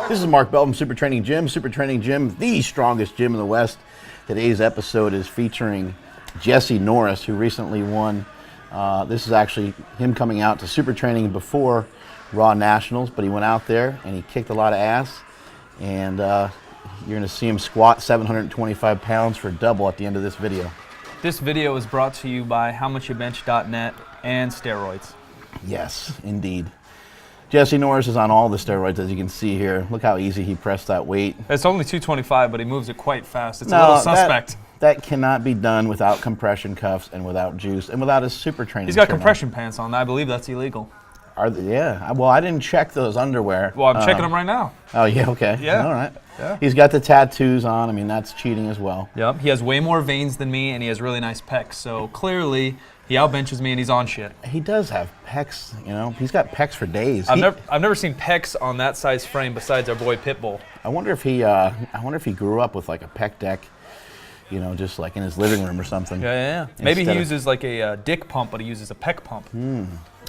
This is Mark Bell from Super Training Gym. Super Training Gym, the strongest gym in the West. Today's episode is featuring Jesse Norris, who recently won. This is actually him coming out to Super Training before Raw Nationals, but he went out there and he kicked a lot of ass. And you're going to see him squat 725 pounds for a double at the end of this video. This video is brought to you by HowMuchYouBench.net and steroids. Yes, indeed. Jesse Norris is on all the steroids, as you can see here. Look how easy he pressed that weight. It's only 225, but he moves it quite fast. It's a little suspect. That cannot be done without compression cuffs and without juice and without his Super Training. He's got compression pants on. I believe that's illegal. Are they? Yeah. Well, I didn't check those underwear. Well, I'm checking them right now. Oh, yeah, okay. Yeah. All right. Yeah. He's got the tattoos on. I mean, that's cheating as well. Yep. He has way more veins than me, and he has really nice pecs. So clearly, he outbenches me, and he's on shit. He does have pecs, you know. He's got pecs for days. I've never seen pecs on that size frame besides our boy Pitbull. I wonder if he grew up with like a pec deck, you know, just like in his living room or something. Yeah. Maybe he uses like a dick pump, but he uses a pec pump.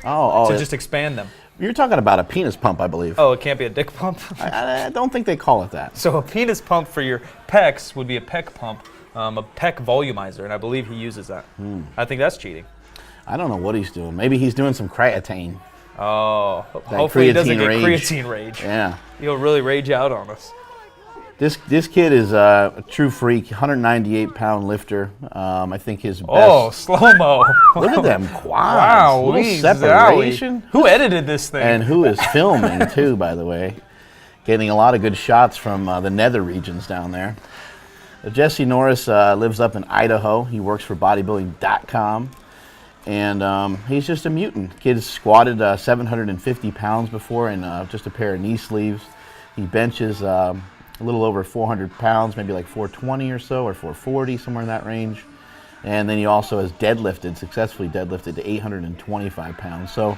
To just expand them. You're talking about a penis pump, I believe. Oh, it can't be a dick pump? I don't think they call it that. So a penis pump for your pecs would be a pec pump, a pec volumizer, and I believe he uses that. I think that's cheating. I don't know what he's doing. Maybe he's doing some creatine. Oh, hopefully he doesn't get creatine rage. Yeah. He'll really rage out on us. This kid is a true freak, 198-pound lifter. I think his best... Oh, slow-mo. Look at them quads. Wow. Little separation. Who edited this thing? And who is filming, too, by the way. Getting a lot of good shots from the nether regions down there. Jesse Norris lives up in Idaho. He works for bodybuilding.com. And he's just a mutant. Kid's squatted 750 pounds before in just a pair of knee sleeves. He benches... a little over 400 pounds, maybe like 420 or so, or 440, somewhere in that range. And then he also has successfully deadlifted to 825 pounds. So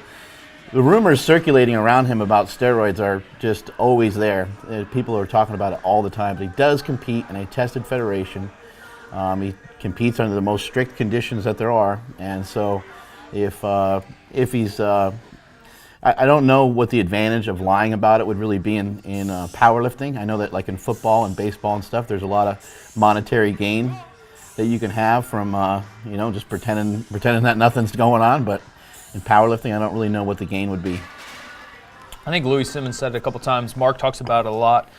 the rumors circulating around him about steroids are just always there. People are talking about it all the time. But he does compete in a tested federation. He competes under the most strict conditions that there are. And so if he's... I don't know what the advantage of lying about it would really be in powerlifting. I know that like in football and baseball and stuff, there's a lot of monetary gain that you can have from just pretending that nothing's going on. But in powerlifting, I don't really know what the gain would be. I think Louis Simmons said it a couple times. Mark talks about it a lot.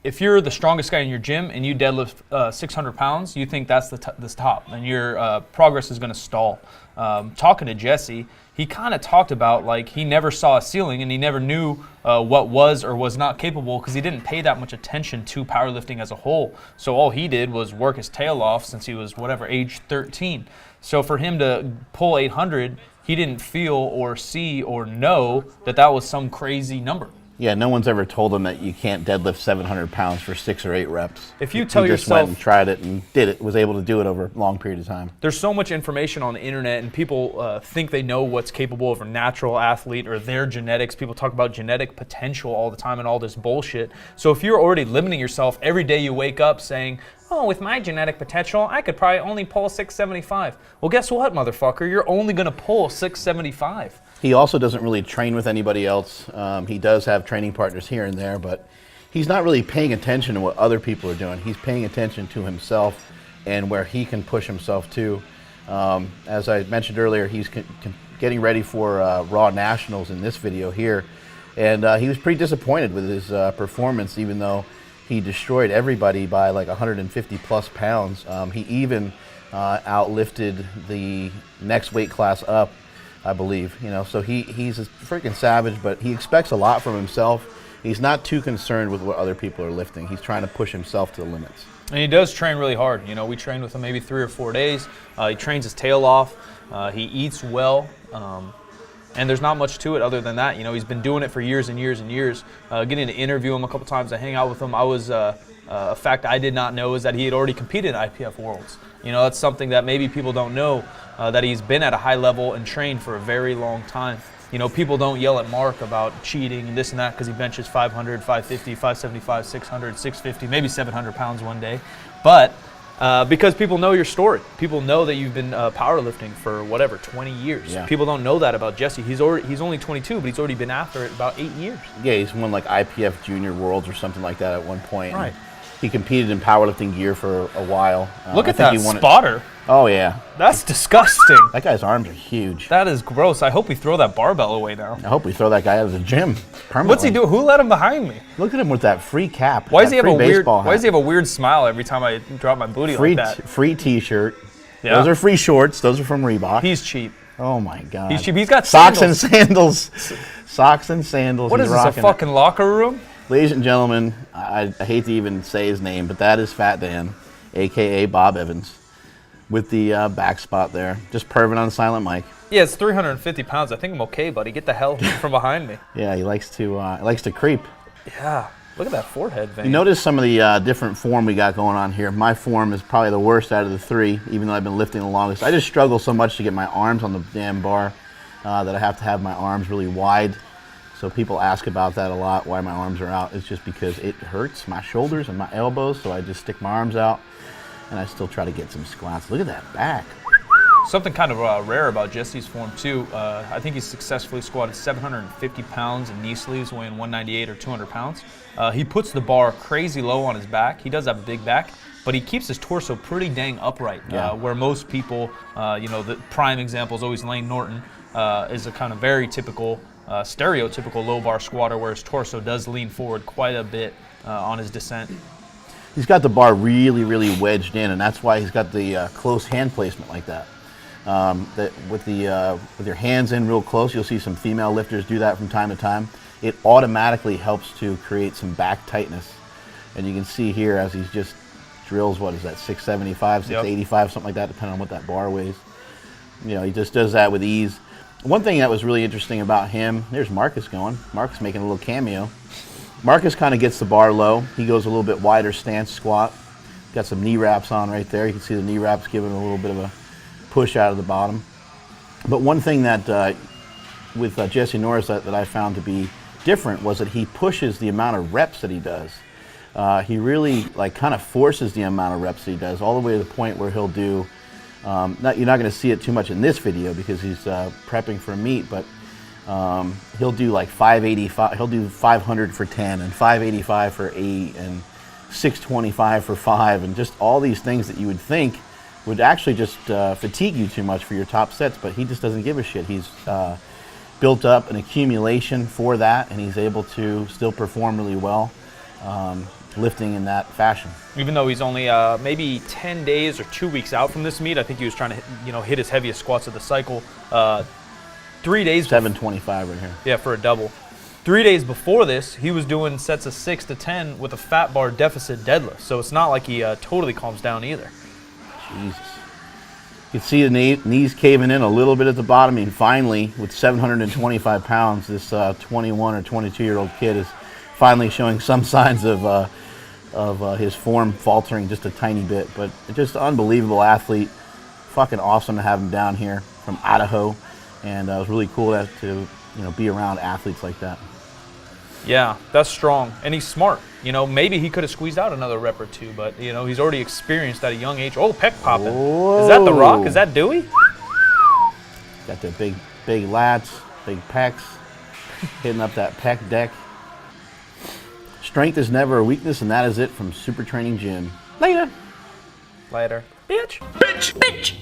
If you're the strongest guy in your gym and you deadlift 600 pounds, you think that's the top, and your progress is going to stall. Talking to Jesse, he kind of talked about like he never saw a ceiling and he never knew what was or was not capable because he didn't pay that much attention to powerlifting as a whole. So all he did was work his tail off since he was age 13. So for him to pull 800, he didn't feel or see or know that was some crazy number. Yeah, no one's ever told him that you can't deadlift 700 pounds for 6 or 8 reps. If you tell he just yourself... went and tried it and did it, was able to do it over a long period of time. There's so much information on the internet, and people think they know what's capable of a natural athlete or their genetics. People talk about genetic potential all the time and all this bullshit. So if you're already limiting yourself every day you wake up saying, oh, with my genetic potential, I could probably only pull 675. Well, guess what, motherfucker? You're only going to pull 675. He also doesn't really train with anybody else. He does have training partners here and there, but he's not really paying attention to what other people are doing. He's paying attention to himself and where he can push himself to. As I mentioned earlier, he's getting ready for Raw Nationals in this video here, and he was pretty disappointed with his performance, even though he destroyed everybody by like 150 plus pounds. He even outlifted the next weight class up, I believe. You know, so he's a freaking savage, but he expects a lot from himself. He's not too concerned with what other people are lifting. He's trying to push himself to the limits. And he does train really hard. You know, we trained with him maybe 3 or 4 days. He trains his tail off. He eats well. And there's not much to it other than that. You know, he's been doing it for years and years and years. Getting to interview him a couple times, to hang out with him, a fact I did not know is that he had already competed in IPF Worlds. You know, that's something that maybe people don't know, that he's been at a high level and trained for a very long time. You know, people don't yell at Mark about cheating and this and that because he benches 500, 550, 575, 600, 650, maybe 700 pounds one day. But because people know your story. People know that you've been powerlifting for whatever, 20 years. Yeah. People don't know that about Jesse. He's only 22, but he's already been after it about 8 years. Yeah, he's won like IPF Junior Worlds or something like that at one point. Right. He competed in powerlifting gear for a while. Look at that spotter. Oh, yeah. That's disgusting. That guy's arms are huge. That is gross. I hope we throw that barbell away now. I hope we throw that guy out of the gym permanently. What's he doing? Who let him behind me? Look at him with that free cap. Why does he have a weird? Hat. Why does he have a weird smile every time I drop my booty like that? Free T-shirt. Yeah. Those are free shorts. Those are from Reebok. He's cheap. Oh my God. He's cheap. He's got socks sandals. and sandals. Socks and sandals. What He's is this? A rocking fucking locker room? Ladies and gentlemen, I hate to even say his name, but that is Fat Dan, aka Bob Evans, with the back spot there. Just perving on silent mic. Yeah, it's 350 pounds. I think I'm okay, buddy. Get the hell from behind me. Yeah, he likes to creep. Yeah, look at that forehead vein. You notice some of the different form we got going on here. My form is probably the worst out of the 3, even though I've been lifting the longest. I just struggle so much to get my arms on the damn bar that I have to have my arms really wide. So people ask about that a lot, why my arms are out. It's just because it hurts my shoulders and my elbows, so I just stick my arms out, and I still try to get some squats. Look at that back. Something kind of rare about Jesse's form, too. I think he's successfully squatted 750 pounds in knee sleeves, weighing 198 or 200 pounds. He puts the bar crazy low on his back. He does have a big back, but he keeps his torso pretty dang upright, where most people, the prime example is always Lane Norton, is a kind of very typical, stereotypical low bar squatter, where his torso does lean forward quite a bit on his descent. He's got the bar really, really wedged in, and that's why he's got the close hand placement like that. With your hands in real close, you'll see some female lifters do that from time to time. It automatically helps to create some back tightness. And you can see here as he just drills, what is that, 675, 685, something like that, depending on what that bar weighs. You know, he just does that with ease. One thing that was really interesting about him, there's Marcus going. Marcus making a little cameo. Marcus kind of gets the bar low. He goes a little bit wider stance squat. Got some knee wraps on right there. You can see the knee wraps giving a little bit of a push out of the bottom. But one thing that with Jesse Norris that I found to be different was that he pushes the amount of reps that he does. He really kind of forces the amount of reps that he does, all the way to the point where he'll do, you're not going to see it too much in this video because he's prepping for a meet, but he'll do like 585, he'll do 500 for 10 and 585 for 8 and 625 for 5, and just all these things that you would think would actually just fatigue you too much for your top sets, but he just doesn't give a shit. He's built up an accumulation for that, and he's able to still perform really well lifting in that fashion. Even though he's only maybe 10 days or 2 weeks out from this meet, I think he was trying to hit his heaviest squats of the cycle. 3 days. 725 right here. Yeah, for a double. 3 days before this, he was doing sets of 6 to 10 with a fat bar deficit deadlift. So it's not like he totally calms down either. Jesus. You can see the knees caving in a little bit at the bottom. I mean, finally, with 725 pounds, this 21 or 22-year-old kid is finally showing some signs of his form faltering just a tiny bit. But just an unbelievable athlete. Fucking awesome to have him down here from Idaho. And it was really cool to be around athletes like that. Yeah, that's strong. And he's smart. Maybe he could have squeezed out another rep or two, but, he's already experienced at a young age. Oh, pec popping. Whoa. Is that The Rock? Is that Dewey? Got the big lats, big pecs, hitting up that pec deck. Strength is never a weakness, and that is it from Super Training Gym. Later. Later. Bitch. Bitch. Bitch.